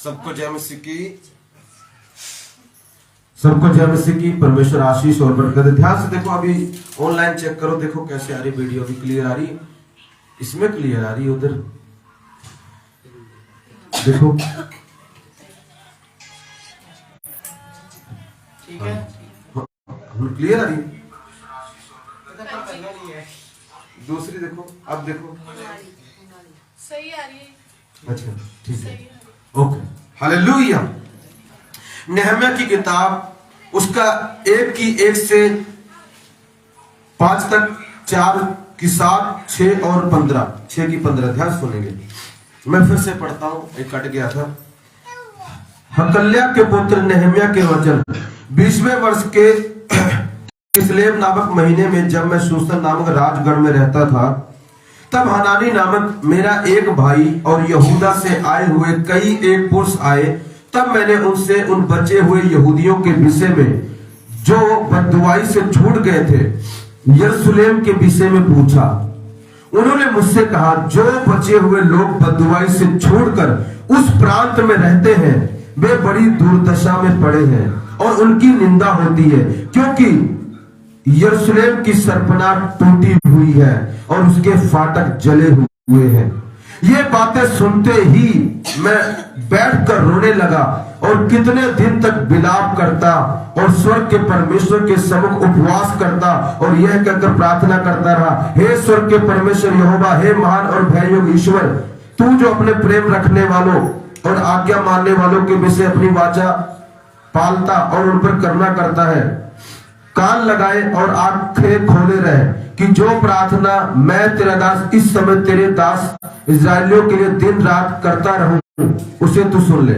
सबको जय मसीह की, सबको जय मसीह की। परमेश्वर आशीष और बरकत। ध्यान से देखो, अभी ऑनलाइन चेक करो, देखो कैसे आ रही वीडियो। अभी क्लियर आ रही, इसमें क्लियर आ रही, उधर देखो ठीक है, क्लियर आ रही। दूसरी देखो, अब देखो सही आ रही है। अच्छा ठीक है, ओके। हालेलुया। नेहम्या की किताब, उसका 1 से 5 तक, 4 की 7, 6 और 15, 6 की 15। ध्यान सुनेंगे, मैं फिर से पढ़ता हूं, एक कट गया था। हकल्या के पुत्र नेहम्या के वचन। 20वें वर्ष के किस्लेव नामक महीने में, जब मैं सूसन नामक राजगढ़ में रहता था, तब हनानी नामक मेरा एक भाई और यहूदा से आए हुए कई एक पुरुष आए। तब मैंने उनसे उन बचे हुए यहूदियों के विषय में जो बददुआई से छूट गए थे, यरूशलेम के विषय में पूछा। उन्होंने मुझसे कहा, जो बचे हुए लोग बददुआई से छोड़कर उस प्रांत में रहते हैं, वे बड़ी दुर्दशा में पड़े हैं और उनकी निंदा होती है, क्योंकि यरूशलेम की सरपना टूटी हुई है और उसके फाटक जले हुए हैं। ये बातें सुनते ही मैं बैठकर रोने लगा और कितने दिन तक विलाप करता और स्वर्ग के परमेश्वर के सम्मुख उपवास करता और यह कहकर प्रार्थना करता रहा, हे स्वर्ग के परमेश्वर यहोवा, हे महान और भययोग्य ईश्वर, तू जो अपने प्रेम रखने वालों और आज्ञा मानने वालों के विषय अपनी वाचा पालता और उन पर करुणा करता है, कान लगाए और आंखें खोले रहे कि जो प्रार्थना मैं तेरा दास इस समय तेरे दास इजरायलियों के लिए दिन रात करता रहूं, उसे तू सुन ले।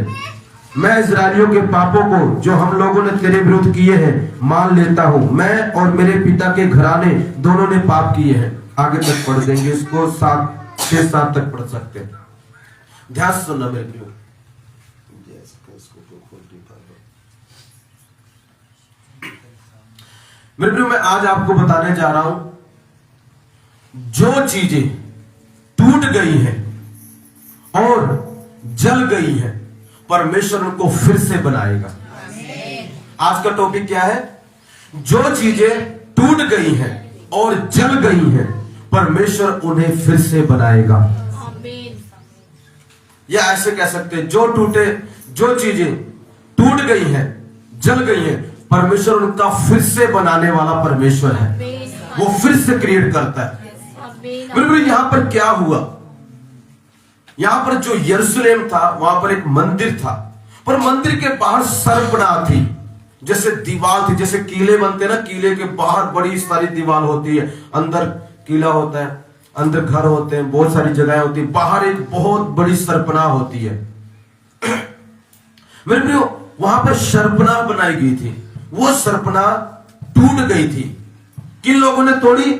मैं इजरायलियों के पापों को जो हम लोगों ने तेरे विरुद्ध किए हैं मान लेता हूं। मैं और मेरे पिता के घराने दोनों ने पाप किए हैं। आगे तक पढ़ देंगे इसको, 6-7 तक पढ़ सकते हैं। ध्यान से सुनना मेरे प्रियो। मेरे प्रियो, मैं आज आपको बताने जा रहा हूं, जो चीजें टूट गई हैं और जल गई हैं, परमेश्वर उनको फिर से बनाएगा। आज का टॉपिक क्या है? जो चीजें टूट गई हैं और जल गई हैं, परमेश्वर उन्हें फिर से बनाएगा। या ऐसे कह सकते हैं, जो चीजें टूट गई हैं, जल गई हैं, परमेश्वर उनका फिर से बनाने वाला परमेश्वर है। वो फिर से क्रिएट करता है। बिल्कुल। यहां पर क्या हुआ? यहां पर जो यरूशलेम था, वहां पर एक मंदिर था, पर मंदिर के बाहर सरपना थी, जैसे दीवार थी, जैसे किले बनते ना, किले के बाहर बड़ी सारी दीवार होती है, अंदर किला होता है, अंदर घर होते हैं, बहुत सारी जगहें होती है, बाहर एक बहुत बड़ी सरपना होती है। मेरे प्रियो, वहां पर सरपना बनाई गई थी। वो सरपना टूट गई थी। किन लोगों ने तोड़ी?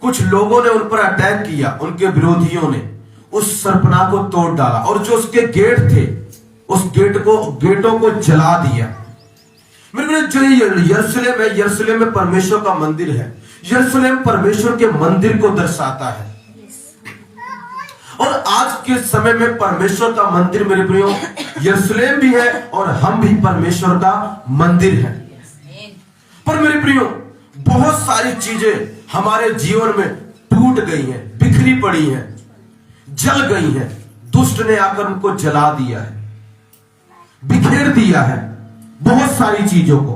कुछ लोगों ने उन पर अटैक किया, उनके विरोधियों ने उस सरपना को तोड़ डाला और जो उसके गेट थे, उस गेटों को जला दिया। मेरे जो यरूशलेम है, यरूशलेम में परमेश्वर का मंदिर है। यरूशलेम परमेश्वर के मंदिर को दर्शाता है। और आज के समय में परमेश्वर का मंदिर, मेरे प्रियो, यरूशलेम भी है और हम भी परमेश्वर का मंदिर है। पर मेरे प्रियो, बहुत सारी चीजें हमारे जीवन में टूट गई हैं, बिखरी पड़ी हैं, जल गई हैं। दुष्ट ने आकर उनको जला दिया है, बिखेर दिया है, बहुत सारी चीजों को।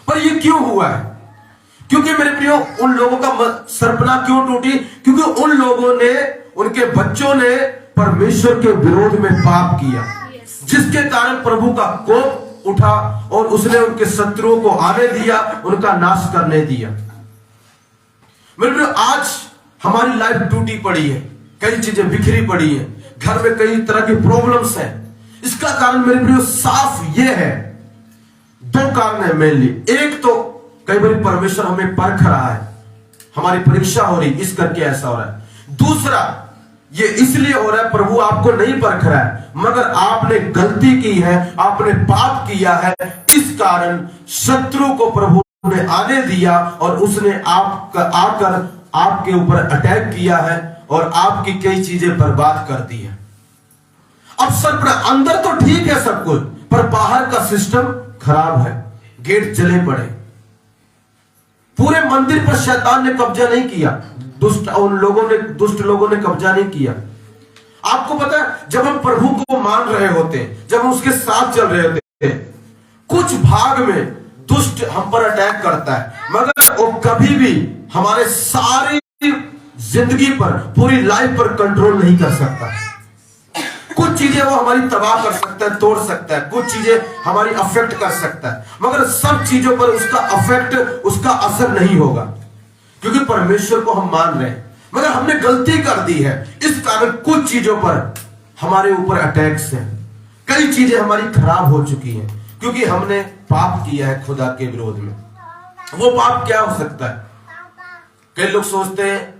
पर ये क्यों हुआ है? क्योंकि मेरे प्रियो, उन लोगों का सरपना क्यों टूटी? क्योंकि उन लोगों ने, उनके बच्चों ने परमेश्वर के विरोध में पाप किया, जिसके कारण प्रभु का कोप उठा और उसने उनके शत्रुओं को आने दिया, उनका नाश करने दिया। मेरे प्रियो, आज हमारी लाइफ टूटी पड़ी है, कई चीजें बिखरी पड़ी है, घर में कई तरह की प्रॉब्लम्स हैं। इसका कारण मेरे प्रियो साफ ये है, 2 कारण है मेनली। एक तो कई बार परमेश्वर हमें परख रहा है, हमारी परीक्षा हो रही, इस करके ऐसा हो रहा है। दूसरा, ये इसलिए हो रहा है, प्रभु आपको नहीं परख रहा है, मगर आपने गलती की है, आपने पाप किया है, इस कारण शत्रु को प्रभु ने आने दिया और उसने आकर आपके ऊपर अटैक किया है और आपकी कई चीजें बर्बाद कर दी है। अवसर पर अंदर तो ठीक है सब कुछ, पर बाहर का सिस्टम खराब है, गेट जले पड़े। पूरे मंदिर पर शैतान ने कब्जा नहीं किया, दुष्ट लोगों ने कब्जा नहीं किया। आपको पता है, जब हम प्रभु को मान रहे होते हैं, जब हम उसके साथ चल रहे होते हैं, कुछ भाग में दुष्ट हम पर अटैक करता है, मगर वो कभी भी हमारे सारी जिंदगी पर, पूरी लाइफ पर कंट्रोल नहीं कर सकता। कुछ चीजें वो हमारी तबाह कर सकता है, तोड़ सकता है, कुछ चीजें हमारी अफेक्ट कर सकता है, मगर सब चीजों पर उसका अफेक्ट, उसका असर नहीं होगा, क्योंकि परमेश्वर को हम मान रहे हैं। मगर हमने गलती कर दी है, इस कारण कुछ चीजों पर हमारे ऊपर अटैक्स हैं, कई चीजें हमारी खराब हो चुकी हैं, क्योंकि हमने पाप किया है खुदा के विरोध में। वो पाप क्या हो सकता है? कई लोग सोचते हैं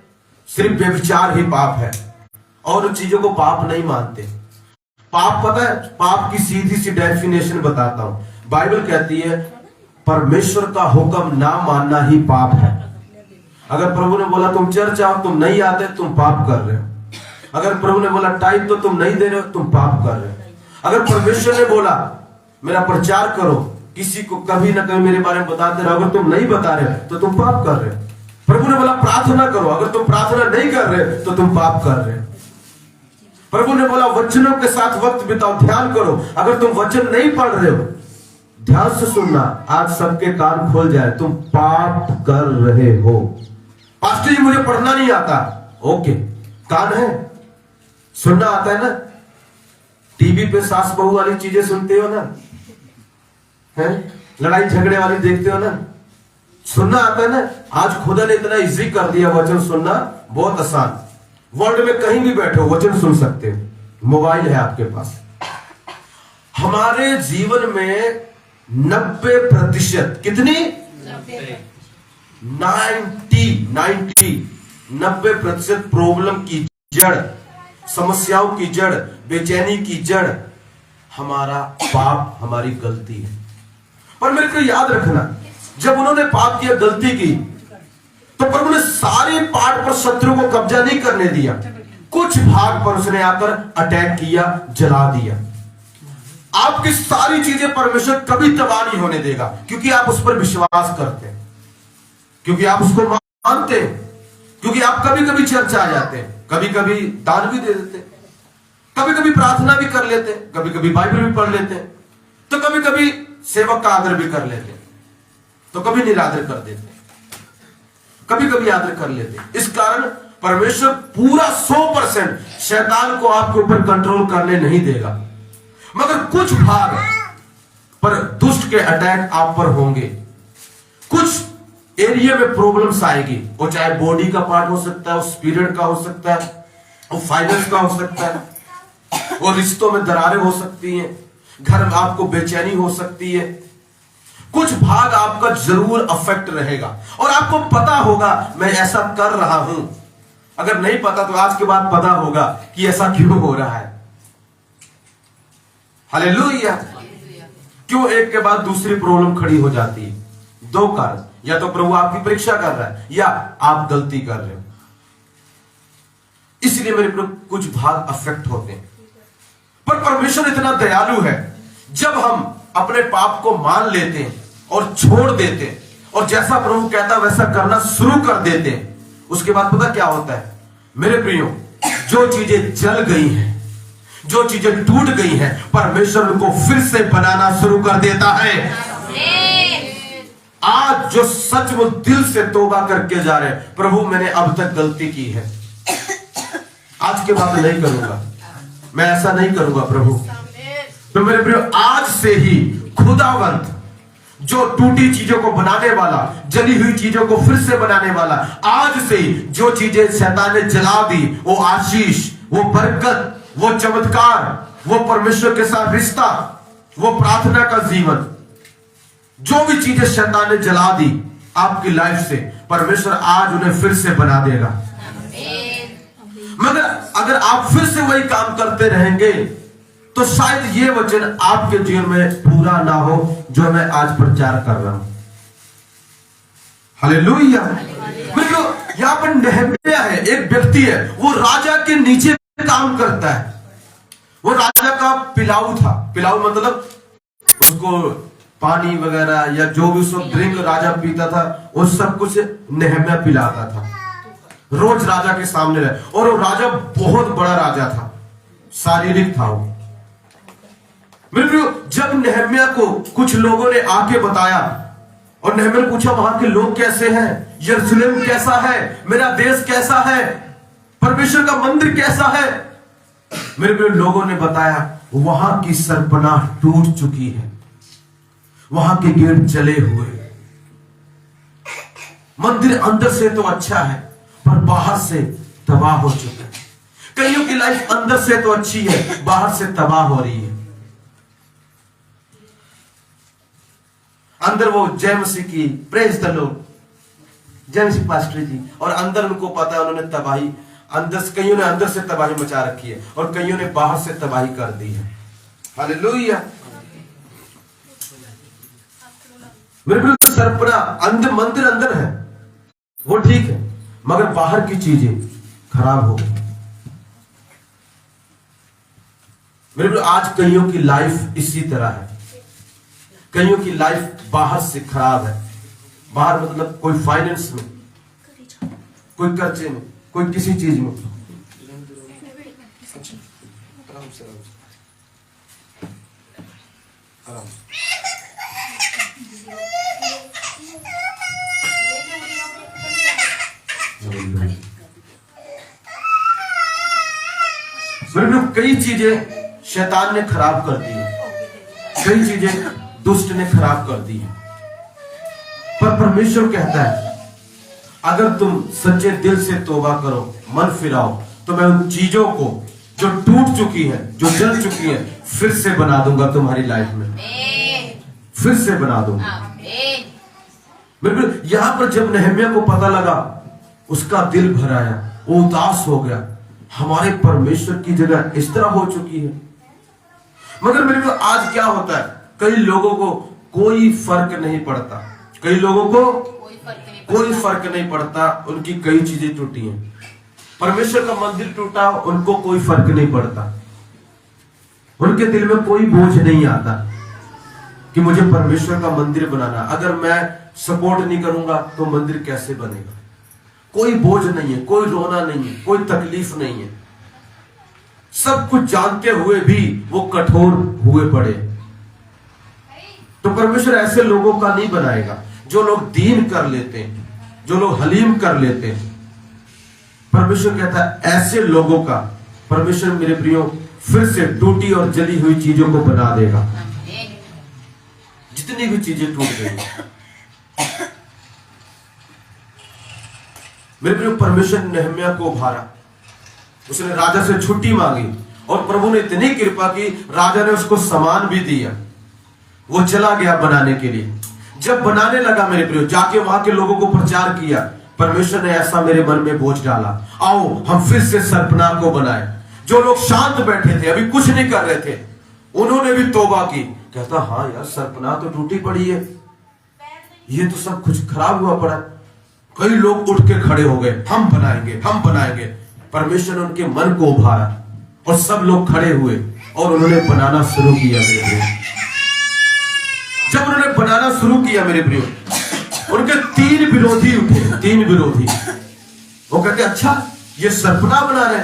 सिर्फ व्यभिचार ही पाप है, और उन चीजों को पाप नहीं मानते। पाप पता है, पाप की सीधी सी डेफिनेशन बताता हूं। बाइबल कहती है परमेश्वर का हुक्म ना मानना ही पाप है। अगर प्रभु ने बोला तुम चर्च आओ, तुम नहीं आते, तुम पाप कर रहे हो। अगर प्रभु ने बोला टाइम तो तुम नहीं दे रहे हो, तुम पाप कर रहे हो। अगर परमेश्वर ने बोला मेरा प्रचार करो, किसी को कभी ना कभी मेरे बारे में बताते रहो, अगर तुम नहीं बता रहे तो तुम पाप कर रहे हो। प्रभु ने बोला प्रार्थना करो, अगर तुम प्रार्थना नहीं कर रहे तो तुम पाप कर रहे हो। प्रभु ने बोला वचनों के साथ वक्त बिताओ, ध्यान करो, अगर तुम वचन नहीं पढ़ रहे हो, ध्यान से सुनना, आज सबके कान खोल जाए, तुम पाप कर रहे हो। पास्टर जी मुझे पढ़ना नहीं आता, ओके, कान है, सुनना आता है ना? टीवी पे सास बहू वाली चीजें सुनते हो ना, है लड़ाई झगड़े वाली देखते हो ना, सुनना आता है ना? आज खुदा ने इतना इजी कर दिया, वचन सुनना बहुत आसान। वर्ल्ड में कहीं भी बैठो वचन सुन सकते हो, मोबाइल है आपके पास। हमारे जीवन में 90%, कितनी 90% प्रॉब्लम की जड़, समस्याओं की जड़, बेचैनी की जड़ हमारा पाप, हमारी गलती है। पर मेरे को याद रखना, जब उन्होंने पाप किया, गलती की, तो प्रभु ने सारे पार्ट पर शत्रु को कब्जा नहीं करने दिया, कुछ भाग पर उसने आकर अटैक किया, जला दिया। आपकी सारी चीजें परमेश्वर कभी तबाह नहीं होने देगा, क्योंकि आप उस पर विश्वास करते हैं, क्योंकि आप उसको मानते हैं, क्योंकि आप कभी कभी चर्च आ जाते हैं, कभी कभी दान भी दे देते हैं, कभी कभी प्रार्थना भी कर लेते हैं, कभी कभी बाइबल भी पढ़ लेते हैं, तो कभी कभी सेवक का आदर भी कर लेते हैं, तो कभी निरादर कर देते हैं, कभी कभी आदर कर लेते हैं। इस कारण परमेश्वर पूरा 100% शैतान को आपके ऊपर कंट्रोल करने नहीं देगा, मगर कुछ भाग पर दुष्ट के अटैक आप पर होंगे, कुछ एरिया में प्रॉब्लम्स आएगी, वो चाहे बॉडी का पार्ट हो सकता है, वो स्पिरिट का हो सकता है, वो फाइनेंस का हो सकता है, वो रिश्तों में दरारें हो सकती हैं, घर में आपको बेचैनी हो सकती है, कुछ भाग आपका जरूर अफेक्ट रहेगा, और आपको पता होगा मैं ऐसा कर रहा हूं। अगर नहीं पता तो आज के बाद पता होगा कि ऐसा क्यों हो रहा है। हालेलुया। क्यों एक के बाद दूसरी प्रॉब्लम खड़ी हो जाती है? दो कारण, या तो प्रभु आपकी परीक्षा कर रहा है, या आप गलती कर रहे हो, इसलिए मेरे कुछ भाग अफेक्ट होते हैं। पर परमेश्वर इतना दयालु है, जब हम अपने पाप को मान लेते हैं और छोड़ देते हैं, और जैसा प्रभु कहता है वैसा करना शुरू कर देते हैं, उसके बाद पता क्या होता है मेरे प्रियो? जो चीजें जल गई हैं, जो चीजें टूट गई हैं, परमेश्वर उनको फिर से बनाना शुरू कर देता है। आज जो सचमुच दिल से तौबा करके जा रहे हैं, प्रभु मैंने अब तक गलती की है, आज के बाद नहीं करूंगा, मैं ऐसा नहीं करूंगा प्रभु। तो मेरे प्रियो, आज से ही खुदावंत जो टूटी चीजों को बनाने वाला, जली हुई चीजों को फिर से बनाने वाला, आज से जो चीजें शैतान ने जला दी, वो आशीष, वो बरकत, वो चमत्कार, वो परमेश्वर के साथ रिश्ता, वो प्रार्थना का जीवन, जो भी चीजें शैतान ने जला दी आपकी लाइफ से, परमेश्वर आज उन्हें फिर से बना देगा। मगर अगर आप फिर से वही काम करते रहेंगे तो शायद ये वचन आपके जीवन में पूरा ना हो जो मैं आज प्रचार कर रहा हूं। हालेलुया। मतलब यहां पर नेहमिया है, एक व्यक्ति है, वो राजा के नीचे काम करता है, वो राजा का पिलाऊ था। पिलाऊ मतलब उसको पानी वगैरह या जो भी उसको ड्रिंक राजा पीता था वो सब कुछ नेहम्याह पिलाता था, रोज राजा के सामने रहे। और वो राजा बहुत बड़ा राजा था, शारीरिक था वो। जब नेहम्याह को कुछ लोगों ने आके बताया और नेहम्याह ने पूछा वहां के लोग कैसे हैं, यरूशलेम कैसा है, मेरा देश कैसा है, परमेश्वर का मंदिर कैसा है, मेरे लोगों ने बताया वहां की सरपनाह टूट चुकी है, वहां के गेट जले हुए, मंदिर अंदर से तो अच्छा है पर बाहर से तबाह हो चुका है। कईयों की लाइफ अंदर से तो अच्छी है, बाहर से तबाह हो रही है। अंदर वो जय मसीह की प्रेज द लॉर्ड, जय मसीह पास्टर जी, और अंदर उनको पता है उन्होंने तबाही अंदर से, कईयों ने अंदर से तबाही मचा रखी है और कईयों ने बाहर से तबाही कर दी है। हालेलुया। मेरे बिल्कुल सरपना अंदर मंदिर अंदर है वो ठीक है, मगर बाहर की चीजें खराब हो गई। मेरे बिल्कुल आज कईयों की लाइफ इसी तरह है, कईयों की लाइफ बाहर से खराब है। बाहर मतलब कोई फाइनेंस में, कोई कर्जे में, कोई किसी चीज में। कई चीजें शैतान ने खराब कर दी है, कई चीजें दुष्ट ने खराब कर दी है, पर परमेश्वर कहता है अगर तुम सच्चे दिल से तौबा करो, मन फिराओ, तो मैं उन चीजों को जो टूट चुकी है, जो जल चुकी है, फिर से बना दूंगा तुम्हारी लाइफ में, फिर से बना दूंगा। यहां पर जब नेहम्याह को पता लगा उसका दिल भर आया, वो उदास हो गया, हमारे परमेश्वर की जगह इस तरह हो चुकी है। मगर मेरे को आज क्या होता है, कई लोगों को कोई फर्क नहीं पड़ता, कई लोगों को कोई फर्क नहीं पड़ता, उनकी कई चीजें टूटी हैं। परमेश्वर का मंदिर टूटा, उनको कोई फर्क नहीं पड़ता, उनके दिल में कोई बोझ नहीं आता कि मुझे परमेश्वर का मंदिर बनाना, अगर मैं सपोर्ट नहीं करूंगा तो मंदिर कैसे बनेगा। कोई बोझ नहीं है, कोई रोना नहीं है, कोई तकलीफ नहीं है। सब कुछ जानते हुए भी वो कठोर हुए पड़े। तो परमेश्वर ऐसे लोगों का नहीं बनाएगा जो लोग दीन कर लेते हैं, जो लोग हलीम कर लेते हैं। परमेश्वर कहता है ऐसे लोगों का परमेश्वर मेरे प्रियो फिर से टूटी और जली हुई चीजों को बना देगा। जितनी भी चीजें टूट गई, मेरे प्रियो परमेश्वर ने नेहम्याह को उभारा, उसने राजा से छुट्टी मांगी और प्रभु ने इतनी कृपा की, राजा ने उसको सामान भी दिया, वो चला गया बनाने के लिए। जब बनाने लगा मेरे प्रियो, जाके वहां के लोगों को प्रचार किया, परमेश्वर ने ऐसा मेरे मन में बोझ डाला, आओ हम फिर से सरपनाह को बनाए। जो लोग शांत बैठे थे, अभी कुछ नहीं कर रहे थे, उन्होंने भी तौबा की। कहता हाँ यार, सरपनाह तो टूटी पड़ी है, ये तो सब कुछ खराब हुआ पड़ा। कई लोग उठ के खड़े हो गए, हम बनाएंगे, हम बनाएंगे। परमेश्वर ने उनके मन को उभारा और सब लोग खड़े हुए और उन्होंने बनाना शुरू किया मेरे प्रियो। जब उन्होंने बनाना शुरू किया मेरे प्रियो, उनके 3 विरोधी उठे, 3 विरोधी। वो कहते अच्छा ये सरपनाह बना रहे,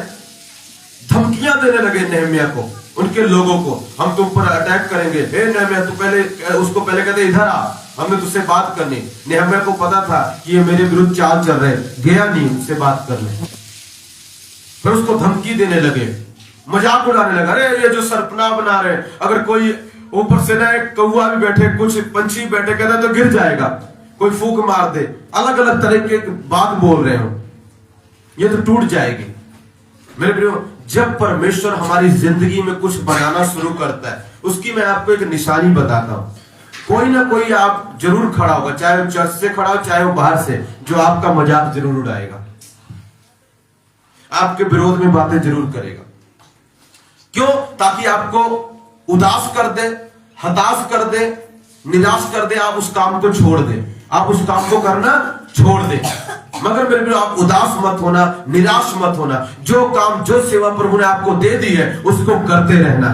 धमकियां देने लगे नेहम्याह को, उनके लोगों को, हम तुम पर अटैक करेंगे। हे नेहम्याह, तू पहले उसको पहले कहते इधर आ, हमने तुझसे बात करनी। नेहम्याह को पता था कि ये मेरे विरुद्ध चाल चल रहे, गया नहीं उससे बात करने, फिर उसको धमकी देने लगे, मजाक उड़ाने लगा, अरे ये जो सरपनाह बना रहे, अगर कोई ऊपर से ना एक कौवा भी बैठे, कुछ पंछी बैठे, कहता तो गिर जाएगा, कोई फूंक मार दे, अलग अलग तरह के बात बोल रहे हो, ये तो टूट जाएगी। मेरे प्रियो, जब परमेश्वर हमारी जिंदगी में कुछ बनाना शुरू करता है, उसकी मैं आपको एक निशानी बताता हूं। कोई ना कोई आप जरूर खड़ा होगा, चाहे वो चर्च से खड़ा हो, चाहे वो बाहर से, जो आपका मजाक जरूर उड़ाएगा, आपके विरोध में बातें जरूर करेगा। क्यों? ताकि आपको उदास कर दे, हताश कर दे, निराश कर दे, आप उस काम को छोड़ दे, आप उस काम को करना छोड़ दे। मगर मेरे प्रियो आप उदास मत होना, निराश मत होना। जो काम, जो सेवा प्रभु ने आपको दे दी है उसको करते रहना,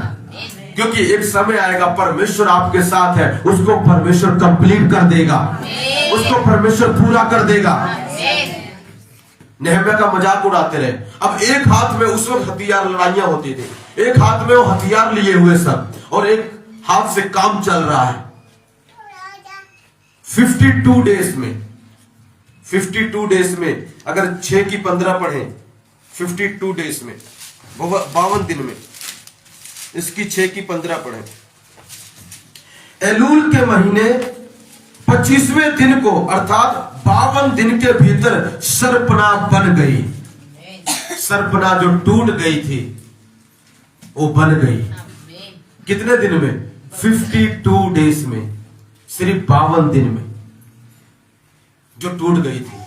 क्योंकि एक समय आएगा परमेश्वर आपके साथ है, उसको परमेश्वर कंप्लीट कर देगा, उसको परमेश्वर पूरा कर देगा। नेहम्याह का मजाक उड़ाते रहे। अब एक हाथ में उस वक्त हथियार, लड़ाइयां होती थी, एक हाथ में वो हथियार लिए हुए सब, और एक हाथ से काम चल रहा है। 52 डेज में, 52 डेज में अगर 6 की 15 पढ़े, 52 डेज में, 52 दिन में, इसकी 6 की 15 पढ़े। एलूल के महीने 25वें दिन को, अर्थात 52 दिन के भीतर सर्पना बन गई। सर्पना जो टूट गई थी वो बन गई। कितने दिन में? 52 डेज में, सिर्फ 52 दिन में जो टूट गई थी।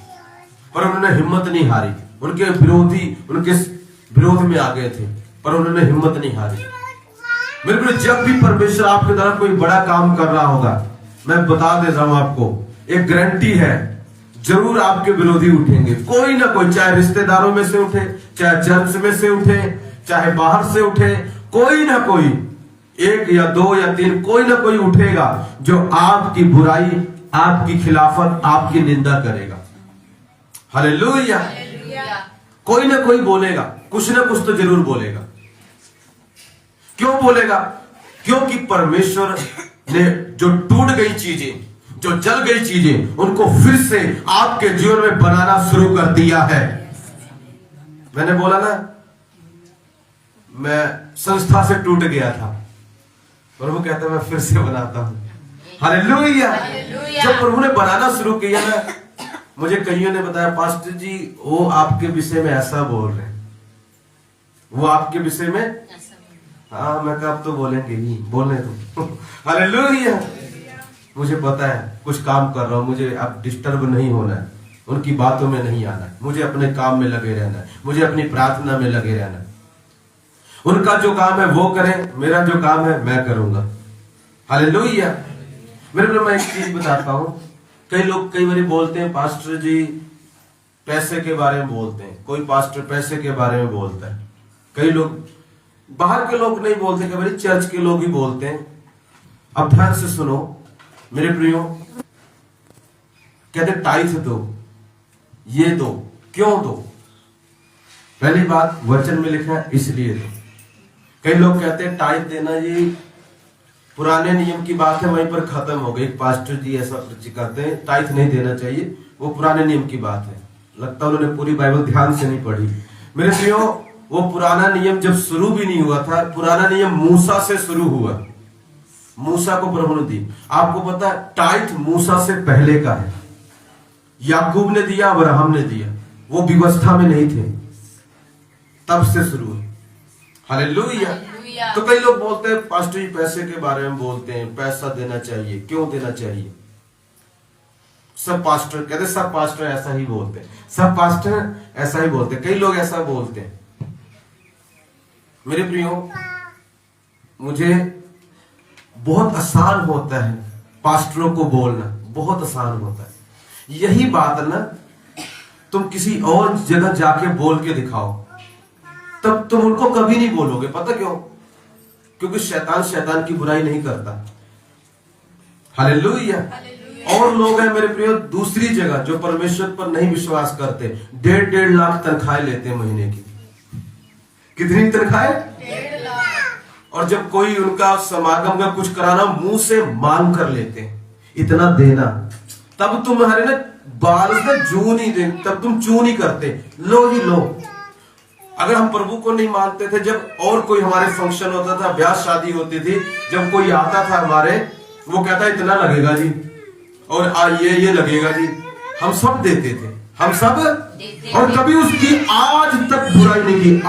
पर उन्होंने हिम्मत नहीं हारी। उनके विरोधी उनके विरोध में आ गए थे, पर उन्होंने हिम्मत नहीं हारी। मेरे को जब भी परमेश्वर आपके द्वारा कोई बड़ा काम कर रहा होगा, मैं बता दे रहा हूं आपको, एक गारंटी है, जरूर आपके विरोधी उठेंगे, कोई ना कोई, चाहे रिश्तेदारों में से उठे, चाहे चर्च में से उठे, चाहे बाहर से उठे, कोई ना कोई, 1 या 2 या 3, कोई ना कोई उठेगा जो आपकी बुराई, आपकी खिलाफत, आपकी निंदा करेगा। हालेलुया। कोई ना कोई बोलेगा, कुछ ना कुछ तो जरूर बोलेगा। क्यों बोलेगा? क्योंकि परमेश्वर ने जो टूट गई चीजें, जो जल गई चीजें, उनको फिर से आपके जीवन में बनाना शुरू कर दिया है। मैंने बोला ना, मैं संस्था से टूट गया था, प्रभु कहता है मैं फिर से बनाता हूं। हालेलुया। जब प्रभु ने बनाना शुरू किया ना, मुझे कईयों ने बताया, पास्टर जी वो आपके विषय में ऐसा बोल रहे हैं, वो आपके विषय में। हाँ, मैं कब तो बोलेंगे ही, बोलने दो। हालेलुया। मुझे पता है कुछ काम कर रहा हूं, मुझे अब डिस्टर्ब नहीं होना है, उनकी बातों में नहीं आना है, मुझे अपने काम में लगे रहना है, मुझे अपनी प्रार्थना में लगे रहना है। उनका जो काम है वो करें, मेरा जो काम है मैं करूंगा। हालेलुया। मेरे को मैं एक चीज बताता हूं, कई लोग कई बार बोलते हैं पास्टर जी पैसे के बारे में बोलते हैं, कोई पास्टर पैसे के बारे में बोलता है, कई लोग बाहर के लोग नहीं बोलते, कई बार चर्च के लोग ही बोलते हैं। अब ध्यान से सुनो मेरे प्रियो, कहते टाइथ दो, ये दो, क्यों दो? पहली बात वचन में लिखा है इसलिए दो। कई लोग कहते हैं टाइथ देना ये पुराने नियम की बात है, वहीं पर खत्म हो गई। पास्टर जी ऐसा करते हैं, टाइथ नहीं देना चाहिए, वो पुराने नियम की बात है। लगता है उन्होंने पूरी बाइबल ध्यान से नहीं पढ़ी। मेरे प्रियो, वो पुराना नियम जब शुरू भी नहीं हुआ था, पुराना नियम मूसा से शुरू हुआ, मूसा को प्रभु ने दी। आपको पता है टाइथ मूसा से पहले का है, याकूब ने दिया, अब्राहम ने दिया, वो व्यवस्था में नहीं थे, तब से शुरू है। हालेलुया। तो कई लोग बोलते हैं पास्टर जी पैसे के बारे में बोलते हैं, पैसा देना चाहिए, क्यों देना चाहिए? सब पास्टर कहते, सब पास्टर ऐसा ही बोलते हैं, सब पास्टर ऐसा ही बोलते हैं, कई लोग ऐसा बोलते हैं। मेरे प्रियो, मुझे बहुत आसान होता है पास्टरों को बोलना, बहुत आसान होता है। यही बात ना तुम किसी और जगह जाके बोल के दिखाओ, तब तुम उनको कभी नहीं बोलोगे। पता क्यों? क्योंकि शैतान की बुराई नहीं करता। हालेलुया। और लोग हैं मेरे प्रियो दूसरी जगह जो परमेश्वर पर नहीं विश्वास करते, 1.5 लाख तनख्वाहें लेते हैं महीने की। कितनी तनख्वाहें? 1.5 लाख। और जब कोई उनका समागम का कुछ कराना, मुंह से मांग कर लेते हैं इतना देना, तब तुम्हारे ना बाल से जू नहीं दे, तब तुम चू नहीं करते, लो ही लो। अगर हम प्रभु को नहीं मानते थे, जब और कोई हमारे फंक्शन होता था, ब्याह शादी होती थी, जब कोई आता था हमारे, वो कहता इतना लगेगा जी, और ये लगेगा जी, हम सब देते थे, हम सब और कभी उसकी आज तक बुराई नहीं की,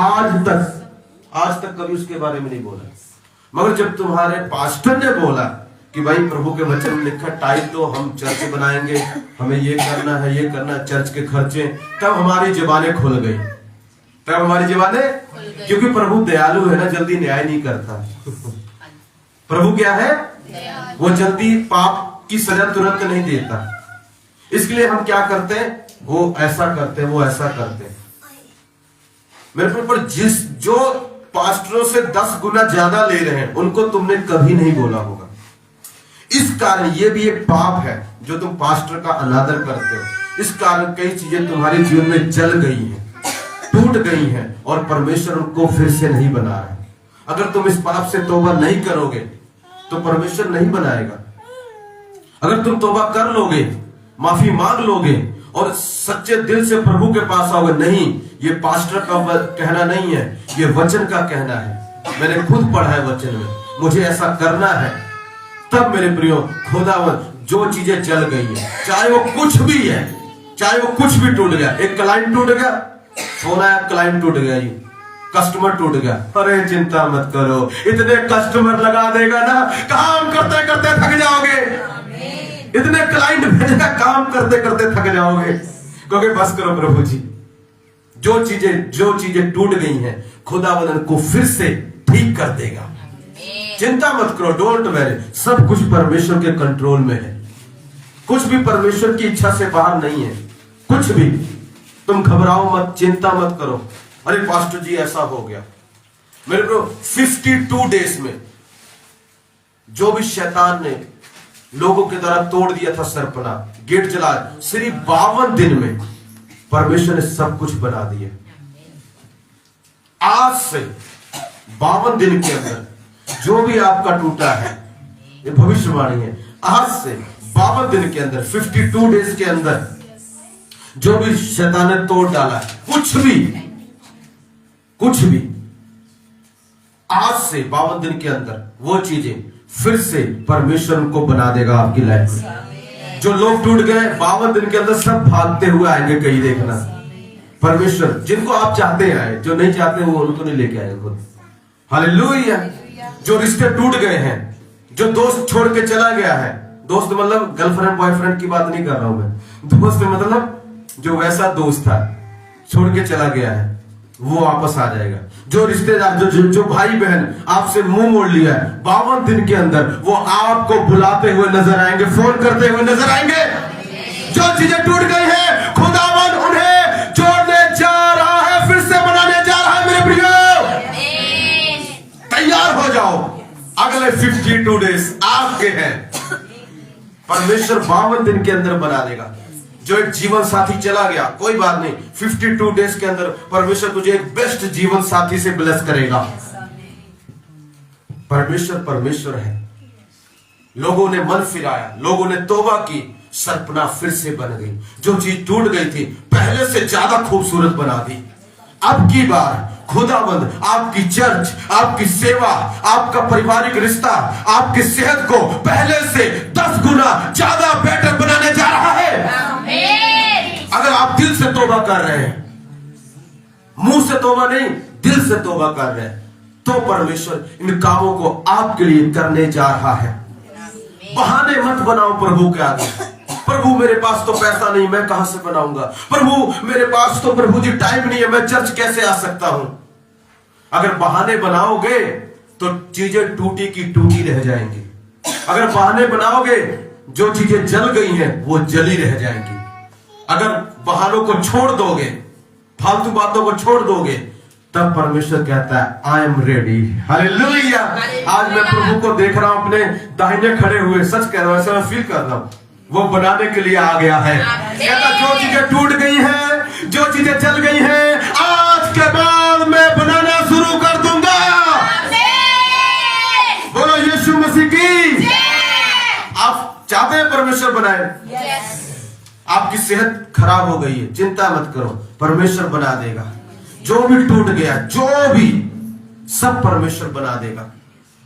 आज तक कभी उसके बारे में नहीं बोला। मगर जब तुम्हारे पास्टर ने बोला कि भाई प्रभु के वचन में लिखा टाइप तो हम चर्च बनाएंगे, हमें ये करना है, ये करना है, चर्च के खर्चे, तब हमारी जुबानें खुल गई, तब हमारी जुबानें, क्योंकि प्रभु दयालु है ना, जल्दी न्याय नहीं करता। प्रभु क्या है? वो जल्दी पाप की सजा तुरंत नहीं देता। इसलिए हम क्या करते हैं, वो ऐसा करते, वो ऐसा करते। मेरे पर जो पास्टरों से 10 गुना ज्यादा ले रहे हैं उनको तुमने कभी नहीं बोला होगा। इस कारण ये भी एक पाप है जो तुम पास्टर का अनादर करते हो। इस कारण कई चीजें तुम्हारे जीवन में जल गई हैं, टूट गई हैं और परमेश्वर उनको फिर से नहीं बना रहा है। अगर तुम इस पाप से तौबा नहीं करोगे तो परमेश्वर नहीं बनाएगा। अगर तुम तौबा कर लोगे, माफी मांग लोगे और सच्चे दिल से प्रभु के पास आओगे, नहीं ये पास्टर का कहना नहीं है, ये वचन का कहना है, मैंने खुद पढ़ा है वचन में, मुझे ऐसा करना है, तब मेरे प्रियो खुदावन जो चीजें जल गई है, चाहे वो कुछ भी है, चाहे वो कुछ भी टूट गया, एक क्लाइंट टूट गया, फोन आया क्लाइंट टूट गया, जी कस्टमर टूट गया, अरे चिंता मत करो, इतने कस्टमर लगा देगा ना, काम करते करते थक जाओगे। इतने क्लाइंट भेजेगा, काम करते करते थक जाओगे, क्योंकि बस करो प्रभु जी, जो चीजें टूट गई हैं खुदावन को फिर से ठीक कर देगा। चिंता मत करो, डोंट वरी, सब कुछ परमेश्वर के कंट्रोल में है। कुछ भी परमेश्वर की इच्छा से बाहर नहीं है, कुछ भी। तुम घबराओ मत, चिंता मत करो, अरे पास्टर जी ऐसा हो गया। मेरे को 52 डेज में जो भी शैतान ने लोगों के द्वारा तोड़ दिया था सरपना, गेट जला, सिर्फ 52 दिन में परमेश्वर ने सब कुछ बना दिया। आज से 52 दिन के अंदर जो भी आपका टूटा है, ये भविष्यवाणी है, आज से 52 दिन के अंदर, 52 डेज के अंदर जो भी शैतान ने तोड़ डाला, कुछ भी आज से 52 दिन के अंदर वो चीजें फिर से परमेश्वर उनको बना देगा आपकी लाइफ में। जो लोग टूट गए 52 दिन के अंदर सब भागते हुए आएंगे, कहीं देखना। परमेश्वर जिनको आप चाहते हैं, जो नहीं चाहते वो उनको नहीं लेके आएंगे खुद। हालेलुया। जो रिश्ते टूट गए हैं, जो दोस्त छोड़ के चला गया है, दोस्त मतलब गर्लफ्रेंड बॉयफ्रेंड की बात नहीं कर रहा हूं मैं, दोस्त मतलब जो वैसा दोस्त था छोड़ के चला गया है, वो वापस आ जाएगा। जो रिश्तेदार, जो भाई बहन आपसे मुंह मोड़ लिया है, 52 दिन के अंदर वो आपको बुलाते हुए नजर आएंगे, फोन करते हुए नजर आएंगे। जो चीजें टूट गई हैं खुदावन उन्हें जोड़ने जा रहा है, फिर से बनाने जा रहा है। मेरे प्रियो तैयार हो जाओ, अगले 52 डेज आपके हैं। परमेश्वर 52 दिन के अंदर बना देगा। जो एक जीवन साथी चला गया, कोई बात नहीं, 52 डेज के अंदर परमेश्वर तुझे एक बेस्ट जीवन साथी से ब्लेस करेगा। परमेश्वर है। लोगों ने मन फिराया, लोगों ने तौबा की, सरपना फिर से बन गई। जो चीज टूट गई थी पहले से ज्यादा खूबसूरत बना दी। अब की बार खुदाबंद आपकी चर्च, आपकी सेवा, आपका पारिवारिक रिश्ता, आपकी सेहत को पहले से 10 गुना ज्यादा बेटर बनाने जा रहा है। अगर आप दिल से तौबा कर रहे हैं, मुंह से तौबा नहीं, दिल से तौबा कर रहे हैं, तो परमेश्वर इन कामों को आपके लिए करने जा रहा है। बहाने मत बनाओ प्रभु के आगे। प्रभु मेरे पास तो पैसा नहीं, मैं कहां से बनाऊंगा। प्रभु मेरे पास तो प्रभु जी टाइम नहीं है, मैं चर्च कैसे आ सकता हूं। अगर बहाने बनाओगे तो चीजें टूटी की टूटी रह जाएंगी। अगर बहाने बनाओगे, जो चीजें जल गई हैं वो जली रह जाएंगी। अगर बहानों को छोड़ दोगे, फालतू बातों को छोड़ दोगे, तब परमेश्वर कहता है आई एम रेडी। हालेलुया। आज मैं प्रभु को देख रहा हूं अपने दाहिने खड़े हुए, सच कह रहा हूं, ऐसा मैं फील कर रहा हूं, वो बनाने के लिए आ गया है। कहता जो चीजें टूट गई हैं, जो चीजें जल गई हैं, आज के बाद मैं बनाना शुरू कर दूंगा। बोलो यीशु मसीह की। आप चाहते हैं परमेश्वर बनाए? आपकी सेहत खराब हो गई है, चिंता मत करो, परमेश्वर बना देगा। जो भी टूट गया, जो भी, सब परमेश्वर बना देगा।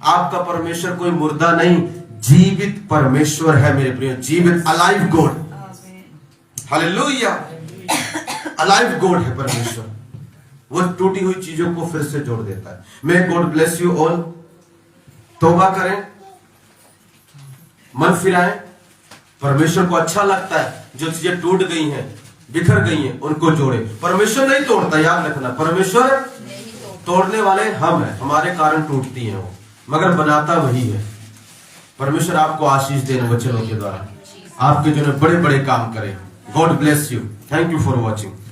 आपका परमेश्वर कोई मुर्दा नहीं, जीवित परमेश्वर है मेरे प्रिय, जीवित alive God. Hallelujah. Alive God है परमेश्वर। वो टूटी हुई चीजों को फिर से जोड़ देता है। May God bless you all. तौबा करें, मन फिराएं। परमेश्वर को अच्छा लगता है जो चीजें टूट गई हैं, बिखर गई हैं, उनको जोड़े। परमेश्वर नहीं तोड़ता, याद रखना, परमेश्वर तोड़ने वाले हम हैं, हमारे कारण टूटती हैं वो, मगर बनाता वही है। परमेश्वर आपको आशीष देने वचनों के द्वारा, आपके जो बड़े बड़े काम करे। God bless you. Thank you for watching.